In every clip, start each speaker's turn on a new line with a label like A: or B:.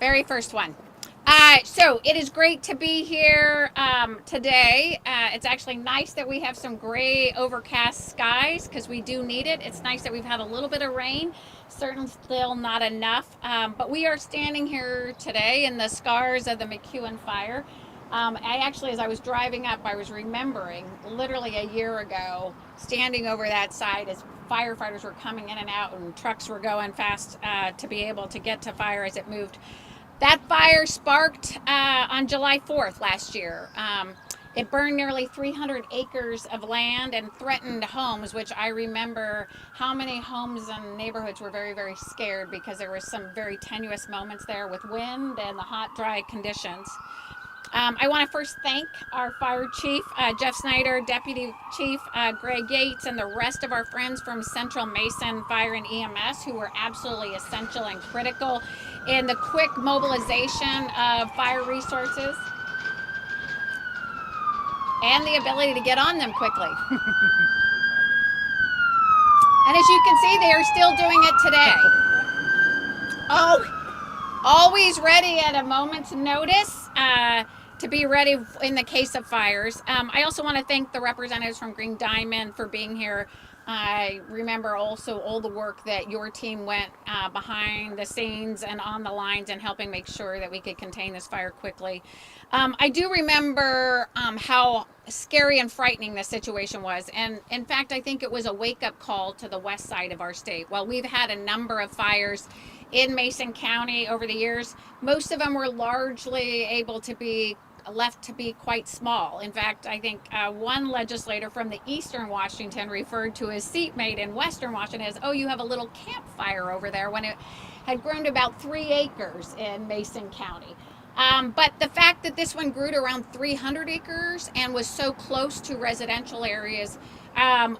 A: Very first one. So it is great to be here today. It's actually nice that we have some gray overcast skies because we do need it. It's nice that we've had a little bit of rain, certainly still not enough. But we are standing here today in the scars of the McEwen fire. I actually, as I was driving up, I was remembering literally a year ago standing over that side as firefighters were coming in and out and trucks were going fast to be able to get to fire as it moved. That fire sparked on July 4th last year. It burned nearly 300 acres of land and threatened homes, which I remember how many homes and neighborhoods were very, very scared because there were some very tenuous moments there with wind and the hot, dry conditions. I want to first thank our fire chief, Jeff Snyder, deputy chief Greg Yates, and the rest of our friends from Central Mason Fire and EMS who were absolutely essential and critical in the quick mobilization of fire resources and the ability to get on them quickly. And as you can see, they are still doing it today. Oh, always ready at a moment's notice. To be ready in the case of fires. I also want to thank the representatives from Green Diamond for being here. I remember also all the work that your team went behind the scenes and on the lines and helping make sure that we could contain this fire quickly. I do remember how scary and frightening this situation was. And in fact, I think it was a wake-up call to the west side of our state. While we've had a number of fires in Mason County over the years, most of them were largely able to be left to be quite small. In fact, I think one legislator from the eastern Washington referred to his seatmate in western Washington as, oh, you have a little campfire over there, when it had grown to about 3 acres in Mason County. But the fact that this one grew to around 300 acres and was so close to residential areas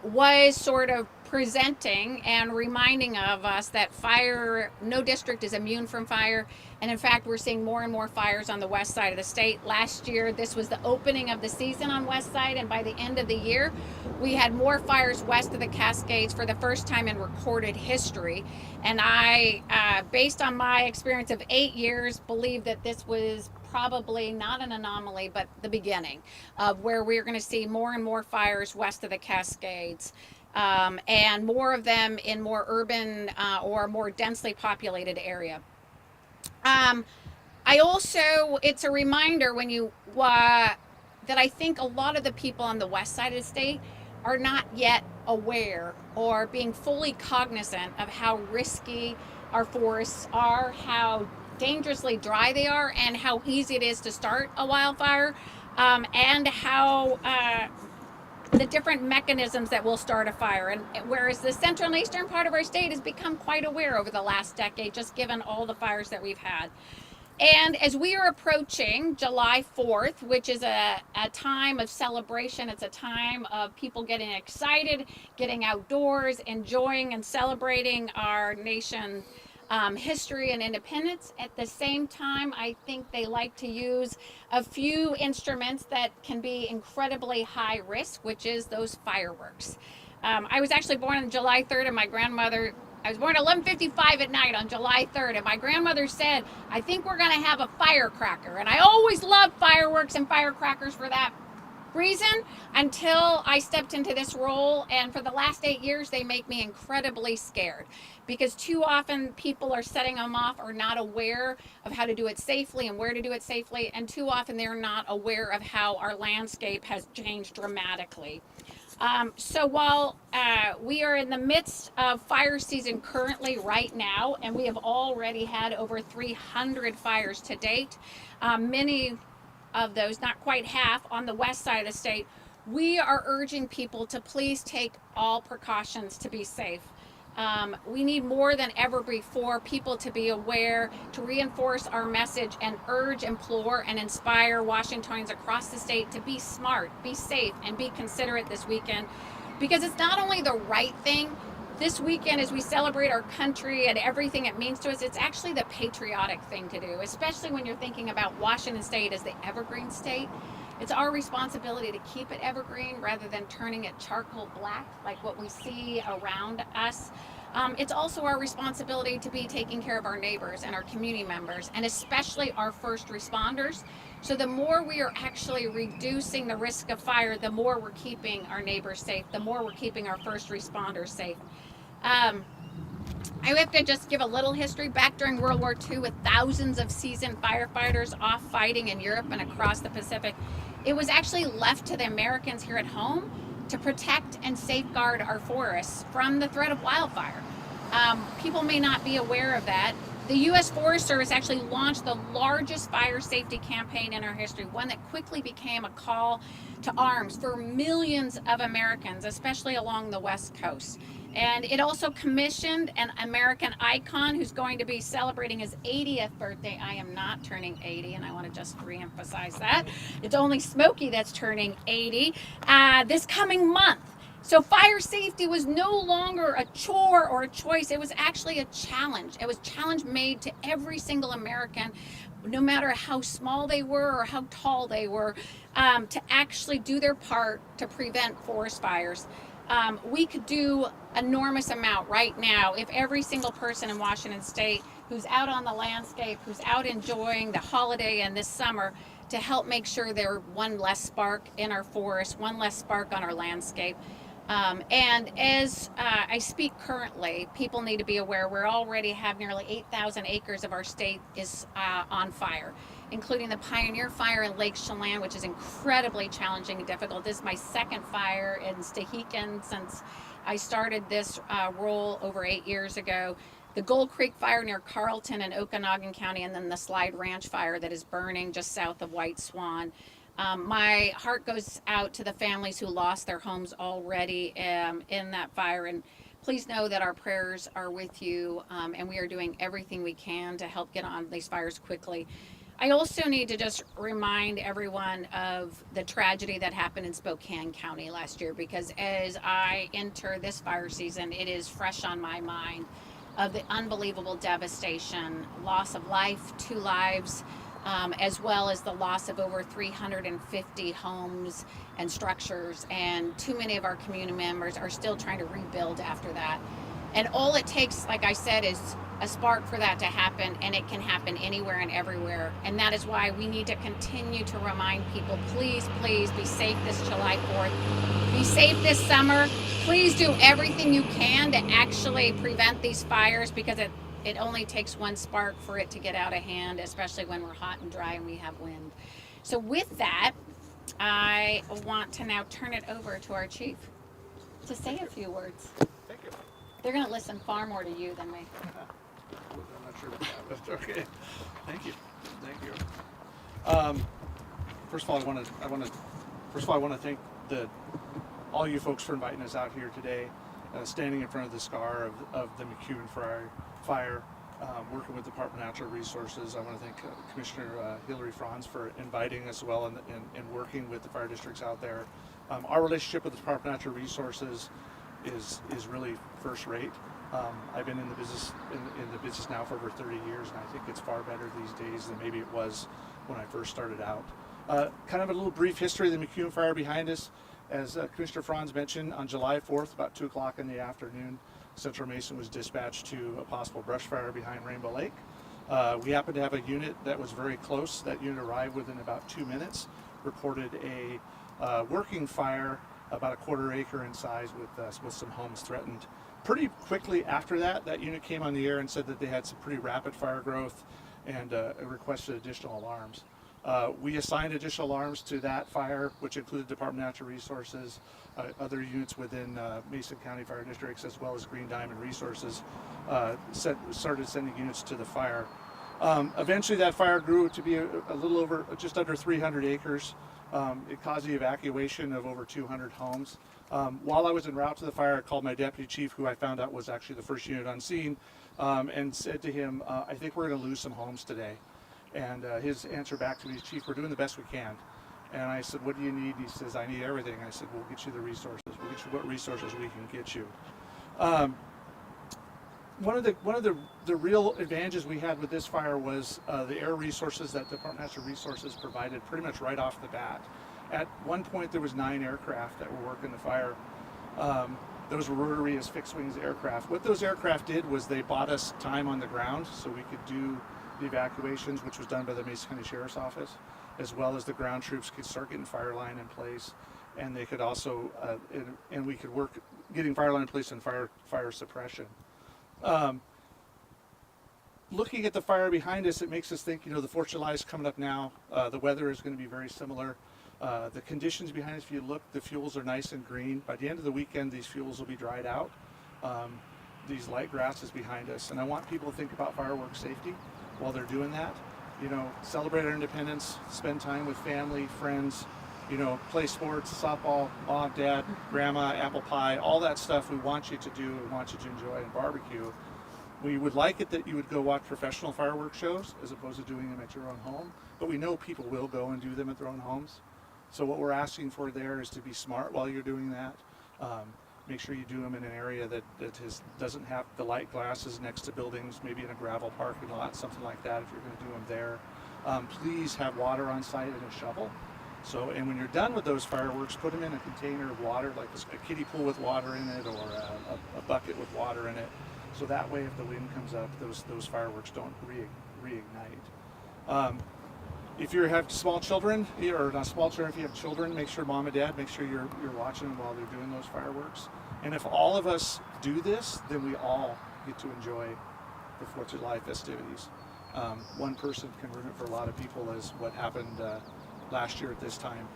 A: was sort of presenting and reminding of us that fire, no district is immune from fire. And in fact, we're seeing more and more fires on the west side of the state. Last year, this was the opening of the season on west side, and by the end of the year, we had more fires west of the Cascades for the first time in recorded history. And I, based on my experience of 8 years, believe that this was probably not an anomaly, but the beginning of where we're going to see more and more fires west of the Cascades. And more of them in more urban or more densely populated area. I also, it's a reminder when you, that I think a lot of the people on the west side of the state are not yet aware or being fully cognizant of how risky our forests are, how dangerously dry they are, and how easy it is to start a wildfire, and how the different mechanisms that will start a fire. And whereas the central and eastern part of our state has become quite aware over the last decade, just given all the fires that we've had. And as we are approaching July 4th, which is a time of celebration, it's a time of people getting excited, getting outdoors, enjoying and celebrating our nation history and independence. At the same time, I think they like to use a few instruments that can be incredibly high risk, which is those fireworks. I was actually born on July 3rd, and my grandmother, I was born at 11:55 at night on July 3rd, and my grandmother said, I think we're going to have a firecracker. And I always loved fireworks and firecrackers for that reason until I stepped into this role. And for the last 8 years, they make me incredibly scared because too often people are setting them off or not aware of how to do it safely and where to do it safely. And too often they're not aware of how our landscape has changed dramatically. So while we are in the midst of fire season currently right now, and we have already had over 300 fires to date, many of those, not quite half, on the west side of the state, we are urging people to please take all precautions to be safe. We need more than ever before people to be aware, to reinforce our message and urge, implore, and inspire Washingtonians across the state to be smart, be safe, and be considerate this weekend. Because it's not only the right thing, this weekend as we celebrate our country and everything it means to us, it's actually the patriotic thing to do, especially when you're thinking about Washington State as the evergreen state. It's our responsibility to keep it evergreen rather than turning it charcoal black like what we see around us. It's also our responsibility to be taking care of our neighbors and our community members, and especially our first responders. So the more we are actually reducing the risk of fire, the more we're keeping our neighbors safe, the more we're keeping our first responders safe. Um, I have to just give a little history. Back during World War II, with thousands of seasoned firefighters off fighting in Europe and across the Pacific, it was actually left to the Americans here at home to protect and safeguard our forests from the threat of wildfire. People may not be aware of that. The U.S. Forest Service actually launched the largest fire safety campaign in our history, one that quickly became a call to arms for millions of Americans, especially along the West Coast. And it also commissioned an American icon who's going to be celebrating his 80th birthday. I am not turning 80, and I want to just reemphasize that. It's only Smokey that's turning 80 this coming month. So fire safety was no longer a chore or a choice. It was actually a challenge. It was a challenge made to every single American, no matter how small they were or how tall they were, to actually do their part to prevent forest fires. We could do enormous amount right now if every single person in Washington State who's out on the landscape, who's out enjoying the holiday and this summer, to help make sure there one less spark in our forest, one less spark on our landscape. And as I speak currently, people need to be aware we already have nearly 8,000 acres of our state is on fire, including the Pioneer Fire in Lake Chelan, which is incredibly challenging and difficult. This is my second fire in Stehekin since I started this role over 8 years ago. The Gold Creek Fire near Carlton in Okanagan County, and then the Slide Ranch Fire that is burning just south of White Swan. My heart goes out to the families who lost their homes already in that fire, and please know that our prayers are with you, and we are doing everything we can to help get on these fires quickly. I also need to just remind everyone of the tragedy that happened in Spokane County last year, because as I enter this fire season, it is fresh on my mind of the unbelievable devastation, loss of life, 2 lives, as well as the loss of over 350 homes and structures, and too many of our community members are still trying to rebuild after that. And all it takes, like I said, is a spark for that to happen, and it can happen anywhere and everywhere. And that is why we need to continue to remind people, please, please be safe this July 4th. Be safe this summer. Please do everything you can to actually prevent these fires, because it only takes one spark for it to get out of hand, especially when we're hot and dry and we have wind. So with that, I want to now turn it over to our chief to say a few words.
B: Thank you.
A: They're going to listen far more to you than me.
B: I'm not sure about that, but okay. Thank you. Thank you. First of all, I want to thank all you folks for inviting us out here today, standing in front of the scar of the McEwen fire, working with the Department of Natural Resources. I want to thank Commissioner Hillary Franz for inviting us well and working with the fire districts out there. Our relationship with the Department of Natural Resources is really first rate. I've been in the business now for over 30 years, and I think it's far better these days than maybe it was when I first started out. Kind of a little brief history of the McEwen fire behind us. As Commissioner Franz mentioned, on July 4th, about 2 o'clock in the afternoon, Central Mason was dispatched to a possible brush fire behind Rainbow Lake. We happened to have a unit that was very close. That unit arrived within about 2 minutes, reported a working fire about a 1/4 acre in size with some homes threatened. Pretty quickly after that, that unit came on the air and said that they had some pretty rapid fire growth and requested additional alarms. We assigned additional alarms to that fire, which included Department of Natural Resources, other units within Mason County Fire Districts, as well as Green Diamond Resources, started sending units to the fire. Eventually that fire grew to be a little over, just under 300 acres. It caused the evacuation of over 200 homes. While I was en route to the fire, I called my deputy chief, who I found out was actually the first unit on scene, and said to him, I think we're going to lose some homes today. And his answer back to me is, Chief, we're doing the best we can. And I said, what do you need? He says, I need everything. I said, we'll get you the resources. We'll get you what resources we can get you. One of the real advantages we had with this fire was the air resources that Department of Natural Resources provided pretty much right off the bat. At one point, there was 9 aircraft that were working the fire. Those were rotary as fixed wings aircraft. What those aircraft did was they bought us time on the ground so we could do the evacuations, which was done by the Mason County Sheriff's Office, as well as the ground troops could start getting fire line in place, and they could also, and we could work getting fire line in place and fire suppression. Looking at the fire behind us, it makes us think, the 4th of July is coming up now. The weather is going to be very similar. The conditions behind us, if you look, the fuels are nice and green. By the end of the weekend, these fuels will be dried out. These light grasses behind us. And I want people to think about fireworks safety while they're doing that. Celebrate our independence, spend time with family, friends, play sports, softball, mom, dad, grandma, apple pie, all that stuff we want you to do, we want you to enjoy and barbecue. We would like it that you would go watch professional fireworks shows as opposed to doing them at your own home, but we know people will go and do them at their own homes. So what we're asking for there is to be smart while you're doing that. Make sure you do them in an area that doesn't have the light glasses next to buildings, maybe in a gravel parking lot, something like that if you're going to do them there. Please have water on site and a shovel. And when you're done with those fireworks, put them in a container of water, like a kiddie pool with water in it or a bucket with water in it. So that way, if the wind comes up, those fireworks don't reignite. If you have small children, or not small children, if you have children, make sure mom and dad, make sure you're watching them while they're doing those fireworks. And if all of us do this, then we all get to enjoy the 4th of July festivities. One person can ruin it for a lot of people, as what happened last year at this time.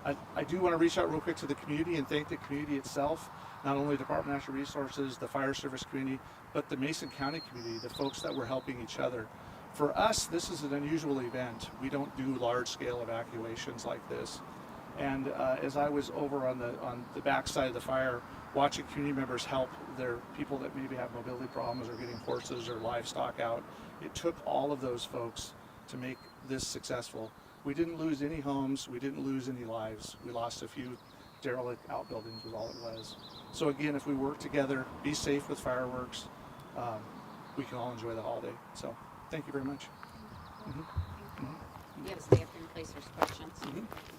B: I do want to reach out real quick to the community and thank the community itself, not only the Department of Natural Resources, the fire service community, but the Mason County community, the folks that were helping each other. For us, this is an unusual event. We don't do large-scale evacuations like this. And as I was over on the back side of the fire, watching community members help their people that maybe have mobility problems or getting horses or livestock out, it took all of those folks to make this successful. We didn't lose any homes. We didn't lose any lives. We lost a few derelict outbuildings was all it was. So again, if we work together, be safe with fireworks, we can all enjoy the holiday. So thank you very much.
A: You have to stay up here in case there's questions.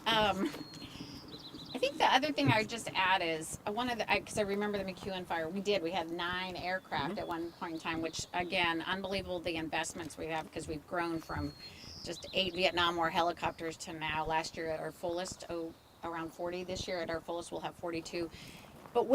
A: I think the other thing I would just add is because I remember the McEwen fire. We had 9 aircraft at one point in time, which again, unbelievable the investments we have, because we've grown from just 8 Vietnam War helicopters to now last year at our fullest, around 40. This year at our fullest we'll have 42. But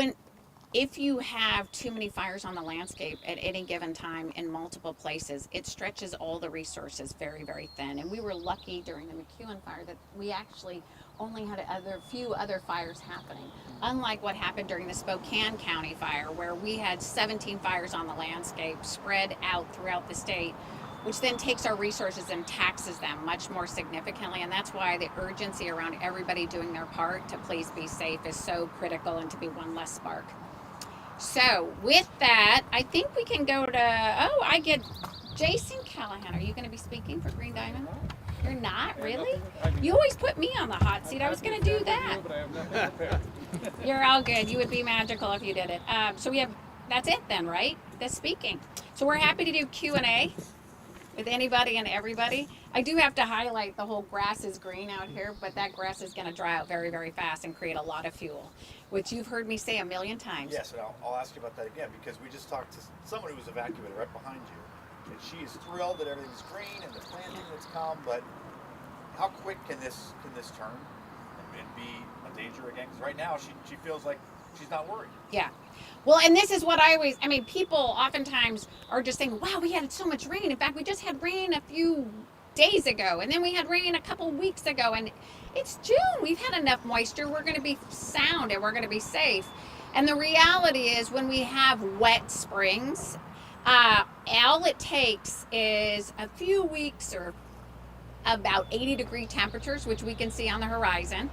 A: if you have too many fires on the landscape at any given time in multiple places, it stretches all the resources very, very thin. And we were lucky during the McEwen fire that we actually only had few other fires happening. Unlike what happened during the Spokane County fire, where we had 17 fires on the landscape spread out throughout the state, which then takes our resources and taxes them much more significantly. And that's why the urgency around everybody doing their part to please be safe is so critical, and to be one less spark. So with that, I think we can go to, I get Jason Callahan. Are you going to be speaking for Green Diamond? You're not, really? You always put me on the hot seat. I was going to do that. You're all good. You would be magical if you did it. So that's it then, right? That's speaking. So we're happy to do Q&A with anybody and everybody. I do have to highlight the whole grass is green out here, but that grass is going to dry out very, very fast and create a lot of fuel, which you've heard me say a million times.
C: Yes, and I'll ask you about that again, because we just talked to someone who was evacuated right behind you, and she is thrilled that everything's green and the planting that's come, but how quick can this turn and be a danger again? Because right now she feels like she's not worried.
A: Yeah. Well, and this is what people oftentimes are just saying, wow, we had so much rain. In fact, we just had rain a few days ago, and then we had rain a couple weeks ago, and it's June. We've had enough moisture. We're going to be sound and we're going to be safe. And the reality is, when we have wet springs, all it takes is a few weeks or about 80-degree temperatures, which we can see on the horizon,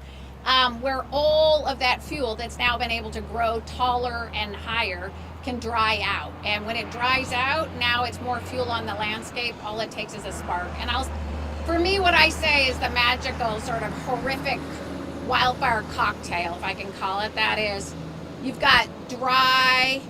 A: where all of that fuel that's now been able to grow taller and higher can dry out. And when it dries out, now it's more fuel on the landscape. All it takes is a spark. And for me, what I say is the magical, sort of horrific wildfire cocktail, if I can call it that, is you've got dry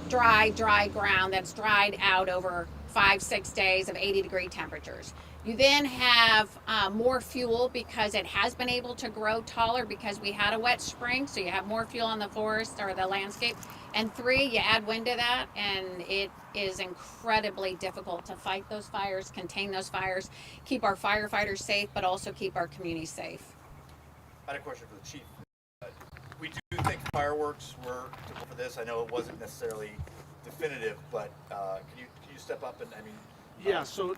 A: ground that's dried out over 5-6 days of 80-degree temperatures. You then have more fuel because it has been able to grow taller because we had a wet spring, so you have more fuel on the forest or the landscape. And 3, you add wind to that, and it is incredibly difficult to fight those fires, contain those fires, keep our firefighters safe, but also keep our community safe.
C: I had a question for the chief. We do think fireworks were for this. I know it wasn't necessarily definitive, but can you step up and
B: Yeah, so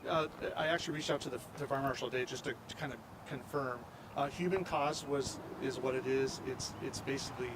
B: I actually reached out to the fire marshal today just to kind of confirm. Human cause is what it is. It's basically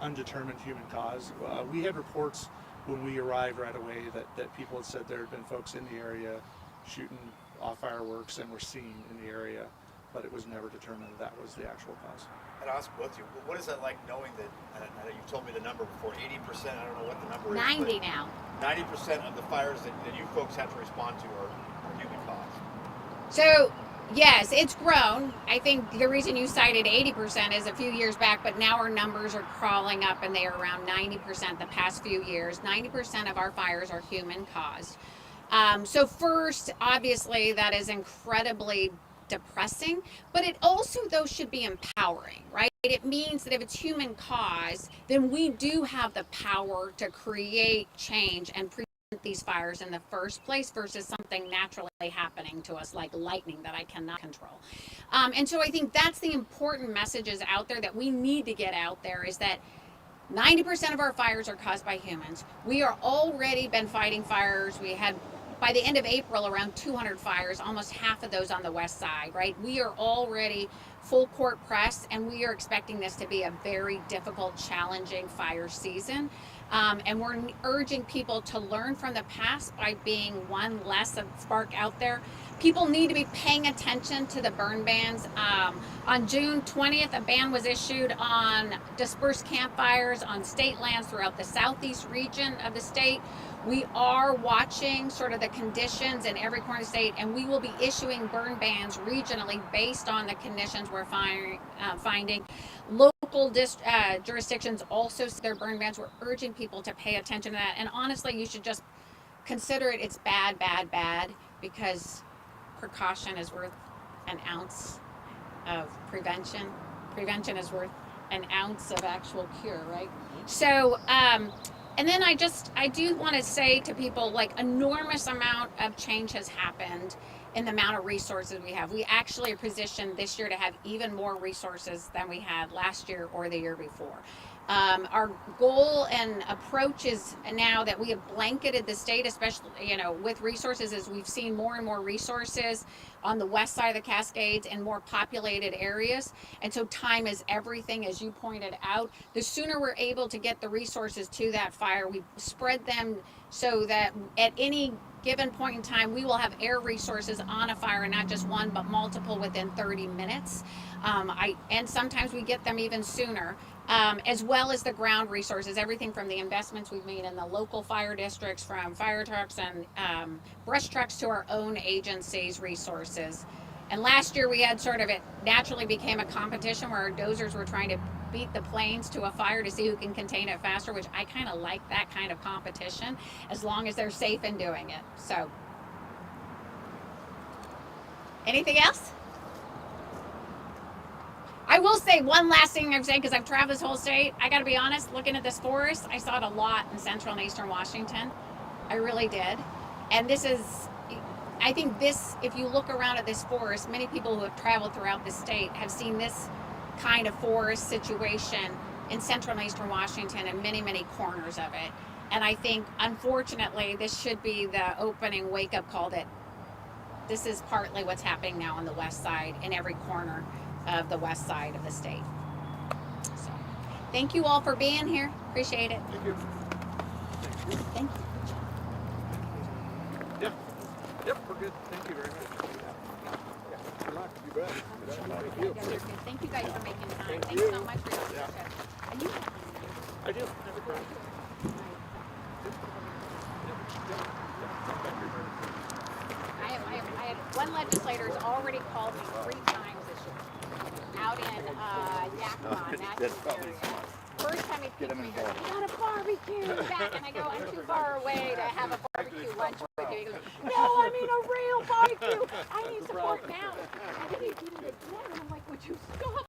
B: undetermined human cause. We had reports when we arrived right away that people had said there had been folks in the area shooting off fireworks and were seen in the area, but it was never determined that was the actual cause.
C: I'd ask both of you, what is that like knowing that, I know you told me the number before, 80%, I don't know what the number is.
A: 90 now.
C: 90% of the fires that you folks have to respond to are human caused.
A: So, yes, it's grown. I think the reason you cited 80% is a few years back, but now our numbers are crawling up and they are around 90% the past few years. 90% of our fires are human caused. So first, obviously, that is incredibly depressing, but it also, though, should be empowering, right? It means that if it's human cause, then we do have the power to create change and prevent these fires in the first place versus something naturally happening to us like lightning that I cannot control. And so I think that's the important messages out there that we need to get out there, is that 90% of our fires are caused by humans. We are already been fighting fires. We had, by the end of April, around 200 fires, almost half of those on the west side, right? We are already full court press, and we are expecting this to be a very difficult, challenging fire season. And we're urging people to learn from the past by being one less of spark out there. People need to be paying attention to the burn bans. On June 20th, a ban was issued on dispersed campfires on state lands throughout the southeast region of the state. We are watching sort of the conditions in every corner of the state, and we will be issuing burn bans regionally based on the conditions we're finding. Local jurisdictions also see their burn bans. We're urging people to pay attention to that. And honestly, you should just consider it. It's bad, bad, bad, because precaution is worth an ounce of prevention. Prevention is worth an ounce of actual cure, right? So, and then I do want to say to people, like, enormous amount of change has happened in the amount of resources we have. We actually are positioned this year to have even more resources than we had last year or the year before. Our goal and approach is now that we have blanketed the state, especially, with resources, is we've seen more and more resources on the west side of the Cascades in more populated areas. And so time is everything, as you pointed out. The sooner we're able to get the resources to that fire, we spread them so that at any given point in time, we will have air resources on a fire, and not just one, but multiple within 30 minutes. And sometimes we get them even sooner. As well as the ground resources, everything from the investments we've made in the local fire districts, from fire trucks and brush trucks to our own agencies' resources. And last year we had it naturally became a competition where our dozers were trying to beat the planes to a fire to see who can contain it faster, which I kind of like that kind of competition, as long as they're safe in doing it. So, anything else? I will say one last thing I'm saying, because I've traveled this whole state. I got to be honest, looking at this forest, I saw it a lot in central and eastern Washington. I really did. And I think if you look around at this forest, many people who have traveled throughout the state have seen this kind of forest situation in central and eastern Washington and many, many corners of it. And I think, unfortunately, this should be the opening wake-up call that this is partly what's happening now on the west side, in every corner of the west side of the state. So, thank you all for being here. Appreciate it.
B: Thank you.
A: Thank you.
B: Yeah. Yep, we're good. Thank you very much.
D: Good luck. You bet. Thank you.
A: Thank you guys for making time. Thanks so much for your leadership. And you have
B: I do. Never cried.
A: I had one legislator who's already called me 3 times this year out in Yakima, that area. First time he picked me, he goes, "We got a barbecue back," and I go, "I'm too far away to have a barbecue lunch with with you. He goes, no, I mean a real barbecue. I need support now. I think he's getting it done. And I'm like, would you stop